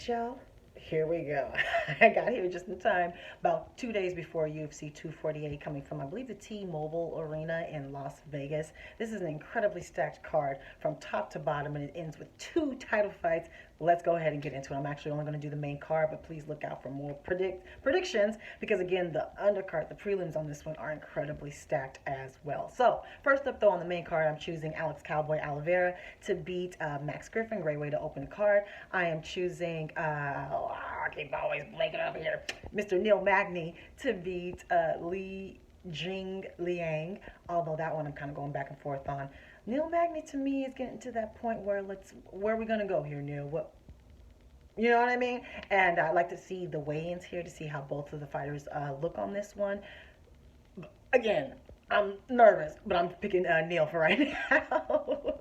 y'all. Here we go. I got here just in time, about 2 days before UFC 248, coming from, I believe, the T-Mobile Arena in Las Vegas. This is an incredibly stacked card from top to bottom, and it ends with two title fights. Let's go ahead and get into it. I'm actually only going to do the main card, but please look out for more predictions because, again, the undercard, the prelims on this one are incredibly stacked as well. So, first up, though, on the main card, I'm choosing Alex Cowboy Oliveira to beat Max Griffin. Great way to open the card. I am choosing, I keep always blanking up here, Mr. Neil Magny to beat Li Jing Liang, although that one I'm kind of going back and forth on. Neil Magny to me is getting to that point where are we gonna go here, Neil? What, you know what I mean? And I'd like to see the weigh-ins here to see how both of the fighters look on this one. Again, I'm nervous, but I'm picking Neil for right now.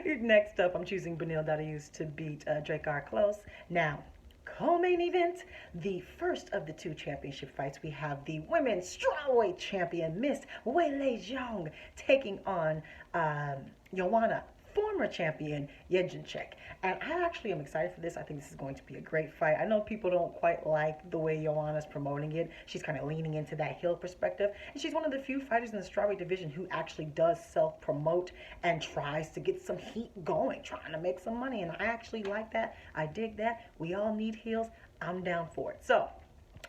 Next up, I'm choosing Beneil Dariush to beat Drakkar Klose. Now, co-main event, the first of the two championship fights. We have the women's strawweight champion, Miss Weili Zhang, taking on Joanna, former champion Jedrzejczyk. And I actually am excited for this. I think this is going to be a great fight. I know people don't quite like the way Joanna's promoting it. She's kind of leaning into that heel perspective. And she's one of the few fighters in the strawweight division who actually does self-promote and tries to get some heat going, trying to make some money. And I actually like that. I dig that. We all need heels. I'm down for it. So,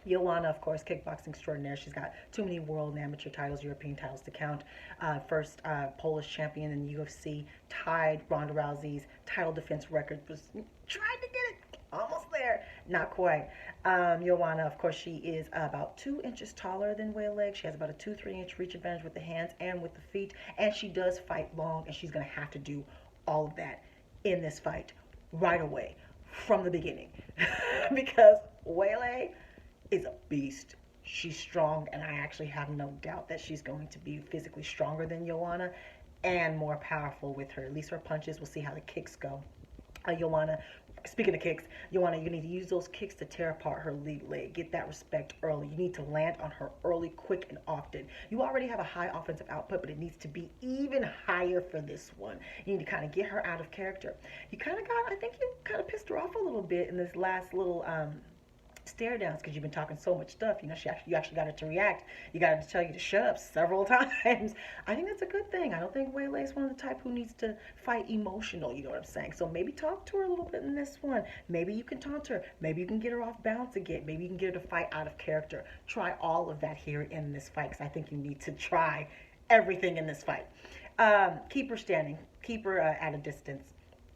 Joanna, of course, kickboxing extraordinaire. She's got too many world and amateur titles, European titles to count. First Polish champion in the UFC, tied Ronda Rousey's title defense record. Was tried to get it, almost there, not quite. Joanna, of course, she is about 2 inches taller than Weili. She has about a 2-3 inch reach advantage with the hands and with the feet, and she does fight long, and she's going to have to do all of that in this fight right away from the beginning because Weili is a beast. She's strong, and I actually have no doubt that she's going to be physically stronger than Joanna and more powerful with her. At least her punches. We'll see how the kicks go. Joanna, speaking of kicks, Joanna, you need to use those kicks to tear apart her lead leg. Get that respect early. You need to land on her early, quick, and often. You already have a high offensive output, but it needs to be even higher for this one. You need to kind of get her out of character. I think you kind of pissed her off a little bit in this last little stare downs because you've been talking so much stuff. You actually got her to react. You got her to tell you to shut up several times. I think that's a good thing. I don't think Weili is one of the type who needs to fight emotional. You know what I'm saying? So maybe talk to her a little bit in this one. Maybe you can taunt her. Maybe you can get her off balance again. Maybe you can get her to fight out of character. Try all of that here in this fight because I think you need to try everything in this fight. Keep her standing. Keep her at a distance.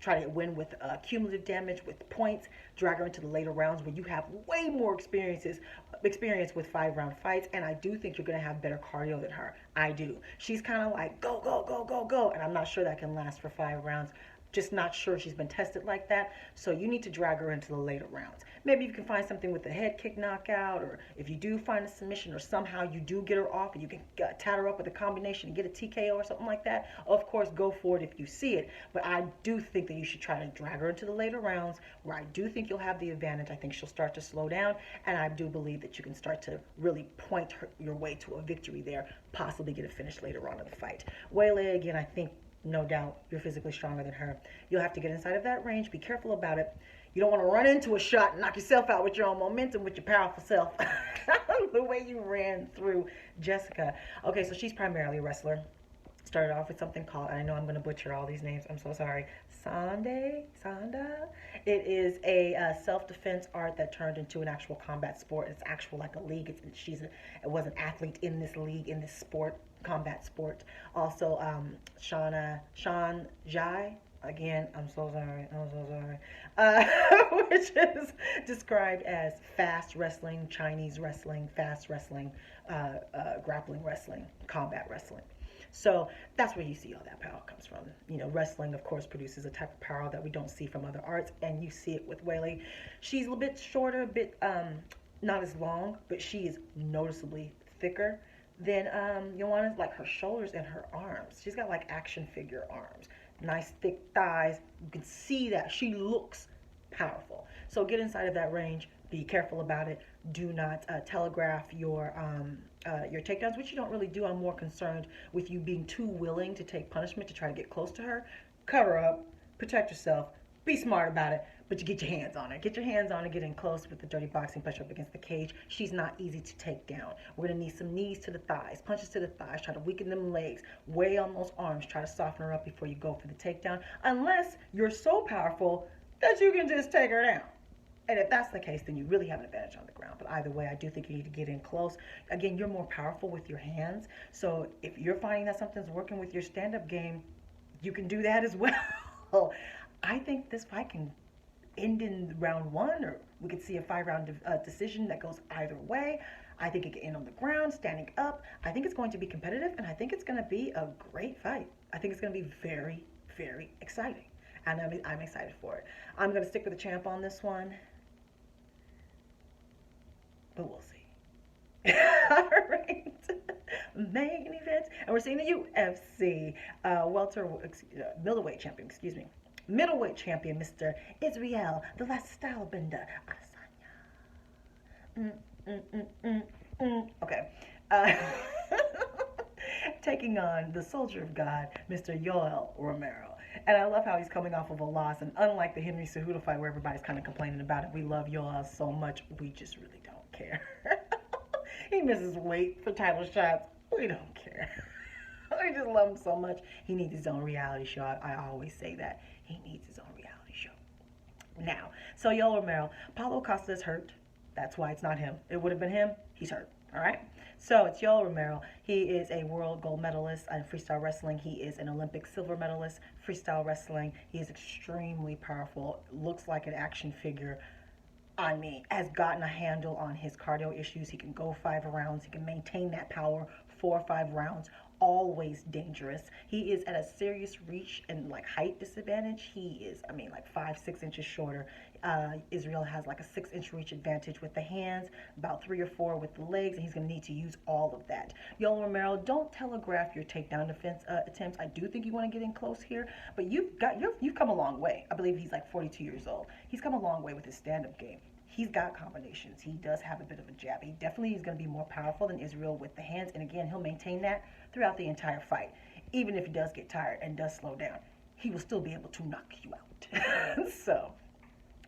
Try to win with cumulative damage, with points, drag her into the later rounds where you have way more experience with 5-round fights, and I do think you're going to have better cardio than her. I do. She's kind of like, go, go, go, go, go, and I'm not sure that can last for 5 rounds. Just not sure she's been tested like that, so you need to drag her into the later rounds. Maybe you can find something with a head kick knockout, or if you do find a submission, or somehow you do get her off and you can tat her up with a combination and get a TKO or something like that, of course, go for it if you see it. But I do think that you should try to drag her into the later rounds where I do think you'll have the advantage. I think she'll start to slow down, and I do believe that you can start to really point your way to a victory there, possibly get a finish later on in the fight. Weili, again, I think no doubt you're physically stronger than her. You'll have to get inside of that range. Be careful about it. You don't want to run into a shot and knock yourself out with your own momentum, with your powerful self. The way you ran through Jessica. Okay, so she's primarily a wrestler. Started off with something called, I know I'm going to butcher all these names, I'm so sorry, Sanda. It is a self-defense art that turned into an actual combat sport. It's actual like a league. It was an athlete in this league, in this sport, combat sport. Also, Sean Jai. Again, I'm so sorry, which is described as fast wrestling, Chinese wrestling, fast wrestling, grappling wrestling, combat wrestling. So that's where you see all that power comes from. You know, wrestling, of course, produces a type of power that we don't see from other arts, and you see it with Weili. She's a little bit shorter, a bit not as long, but she is noticeably thicker than Joanna's. Like her shoulders and her arms. She's got like action figure arms. Nice thick thighs. You can see that she looks powerful. So get inside of that range. Be careful about it. Do not telegraph your takedowns, which you don't really do. I'm more concerned with you being too willing to take punishment to try to get close to her. Cover up, protect yourself, Be smart about it, but you get your hands on her. Get your hands on her, get in close with the dirty boxing, push her up against the cage. She's not easy to take down. We're going to need some knees to the thighs, punches to the thighs, try to weaken them legs, weigh on those arms, try to soften her up before you go for the takedown, unless you're so powerful that you can just take her down. And if that's the case, then you really have an advantage on the ground. But either way, I do think you need to get in close. Again, you're more powerful with your hands. So if you're finding that something's working with your stand-up game, you can do that as well. I think this fight can end in round 1, or we could see a 5-round decision that goes either way. I think it can end on the ground, standing up. I think it's going to be competitive, and I think it's going to be a great fight. I think it's going to be very, very exciting. And I'm excited for it. I'm going to stick with the champ on this one. But we'll see. All right. Main event. And we're seeing the UFC middleweight champion, middleweight champion, Mr. Israel, the last style bender, Adesanya. Okay. Taking on the soldier of God, Mr. Yoel Romero. And I love how he's coming off of a loss. And unlike the Henry Cejudo fight where everybody's kind of complaining about it, we love Yoel so much, we just really don't care. He misses weight for title shots. We don't care. We just love him so much. He needs his own reality show. I always say that. He needs his own reality show. Now, so Yoel Romero, Paulo Costa is hurt. That's why it's not him. It would have been him. He's hurt. All right? So it's Yoel Romero. He is a world gold medalist in freestyle wrestling. He is an Olympic silver medalist, freestyle wrestling. He is extremely powerful. Looks like an action figure. I mean, has gotten a handle on his cardio issues. He can go 5 rounds. He can maintain that power 4 or 5 rounds. Always dangerous. He is at a serious reach and like height disadvantage. He is, I mean, like 5-6 inches shorter. Israel has like a 6-inch reach advantage with the hands, about 3 or 4 with the legs, and he's going to need to use all of that. Yoel Romero, don't telegraph your takedown defense attempts. I do think you want to get in close here, but you've come a long way. I believe he's like 42 years old. He's come a long way with his stand-up game. He's got combinations. He does have a bit of a jab. He definitely is going to be more powerful than Israel with the hands. And again, he'll maintain that throughout the entire fight. Even if he does get tired and does slow down, he will still be able to knock you out. So,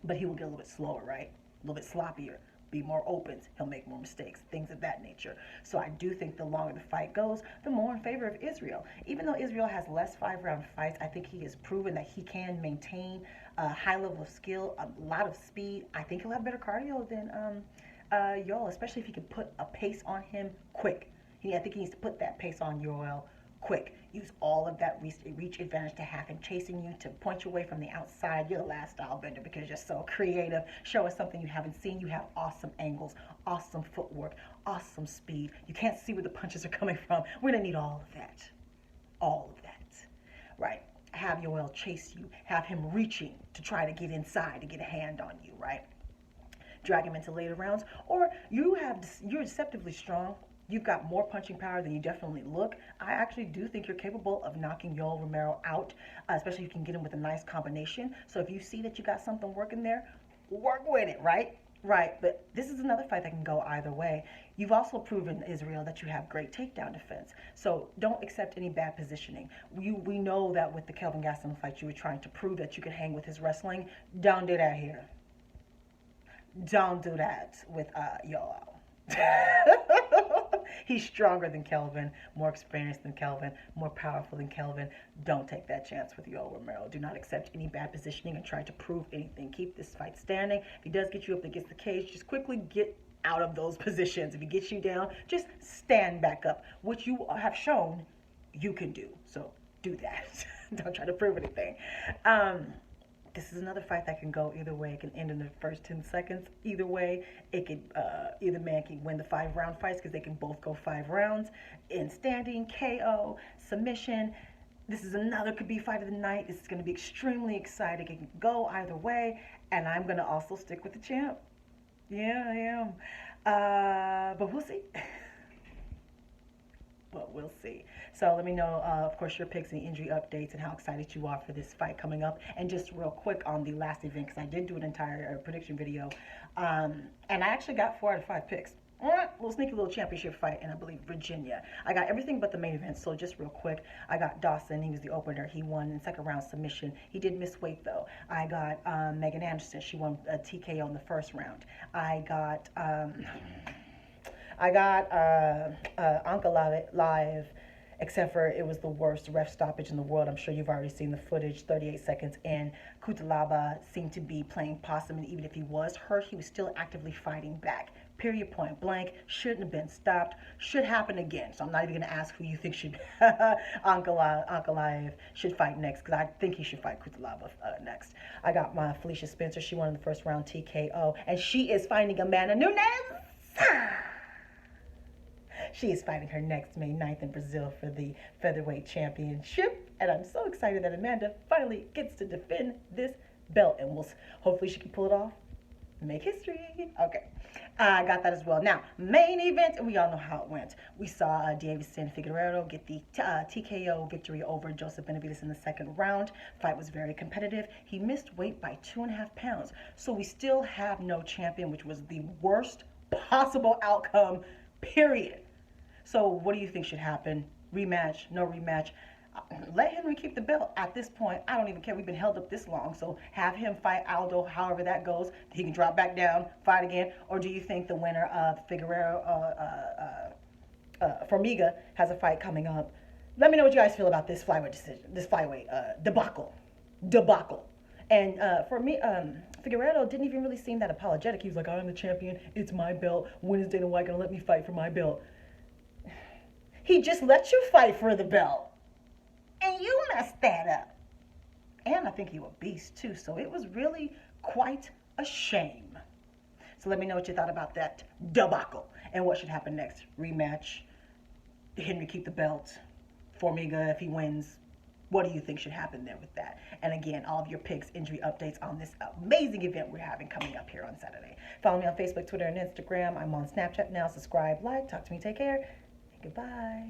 but he will get a little bit slower, right? A little bit sloppier, be more open. He'll make more mistakes, things of that nature. So I do think the longer the fight goes, the more in favor of Israel. Even though Israel has less 5-round fights, I think he has proven that he can maintain a high level of skill, a lot of speed. I think he'll have better cardio than Yoel, especially if he can put a pace on him quick. I think he needs to put that pace on Yoel quick. Use all of that reach advantage to have him chasing you, to point you away from the outside. You're the last style bender because you're so creative. Show us something you haven't seen. You have awesome angles, awesome footwork, awesome speed. You can't see where the punches are coming from. We're going to need all of that. All of that. Right. Have Yoel chase you. Have him reaching to try to get inside, to get a hand on you, right? Drag him into later rounds. Or you're deceptively strong. You've got more punching power than you definitely look. I actually do think you're capable of knocking Yoel Romero out, especially if you can get him with a nice combination. So if you see that you got something working there, work with it, right? Right, but this is another fight that can go either way. You've also proven, Israel, that you have great takedown defense. So don't accept any bad positioning. We know that with the Kelvin Gastelum fight, you were trying to prove that you could hang with his wrestling. Don't do that here. Don't do that with Yoel. He's stronger than Kelvin, more experienced than Kelvin, more powerful than Kelvin. Don't take that chance with Yoel Romero. Do not accept any bad positioning and try to prove anything. Keep this fight standing. If he does get you up against the cage, just quickly get out of those positions. If he gets you down, just stand back up, which you have shown you can do. So do that. Don't try to prove anything. This is another fight that can go either way. It can end in the first 10 seconds. Either way, it could either man can win the 5-round fights because they can both go 5 rounds in standing, KO, submission. This is another could be fight of the night. This is going to be extremely exciting. It can go either way, and I'm going to also stick with the champ. Yeah, I am. But we'll see. But we'll see. So let me know, of course, your picks and injury updates and how excited you are for this fight coming up. And just real quick on the last event, because I did do an entire prediction video, and I actually got 4 out of 5 picks. little sneaky little championship fight in, I believe, Virginia. I got everything but the main event, so just real quick, I got Dawson. He was the opener. He won in second round submission. He did miss weight, though. I got Megan Anderson. She won a TKO in the first round. I got Anka Live, except for it was the worst ref stoppage in the world. I'm sure you've already seen the footage, 38 seconds in. Kutalaba seemed to be playing possum, and even if he was hurt, he was still actively fighting back. Period, point blank. Shouldn't have been stopped. Should happen again. So I'm not even going to ask who you think should Ankalaev should fight next, because I think he should fight Kutalaba next. I got my Felicia Spencer. She won in the first round TKO, and she is fighting Amanda Nunes. She is fighting her next May 9th in Brazil for the featherweight championship. And I'm so excited that Amanda finally gets to defend this belt. And hopefully she can pull it off. Make history. Okay. I got that as well. Now, main event, we all know how it went. We saw Davison Figueiredo get the TKO victory over Joseph Benavidez in the second round. Fight was very competitive. He missed weight by 2.5 pounds. So we still have no champion, which was the worst possible outcome, period. So what do you think should happen? Rematch, no rematch? Let Henry keep the belt. At this point, I don't even care. We've been held up this long. So have him fight Aldo, however that goes. He can drop back down, fight again. Or do you think the winner of Formiga has a fight coming up? Let me know what you guys feel about this flyweight decision, this flyweight debacle. And for me, Figueiredo didn't even really seem that apologetic. He was like, I'm the champion. It's my belt. When is Dana White going to let me fight for my belt? He just let you fight for the belt. And you messed that up. And I think you were a beast, too. So it was really quite a shame. So let me know what you thought about that debacle. And what should happen next? Rematch? Henry keep the belt? Formiga, if he wins? What do you think should happen there with that? And again, all of your picks, injury updates on this amazing event we're having coming up here on Saturday. Follow me on Facebook, Twitter, and Instagram. I'm on Snapchat now. Subscribe, like, talk to me, take care. Goodbye.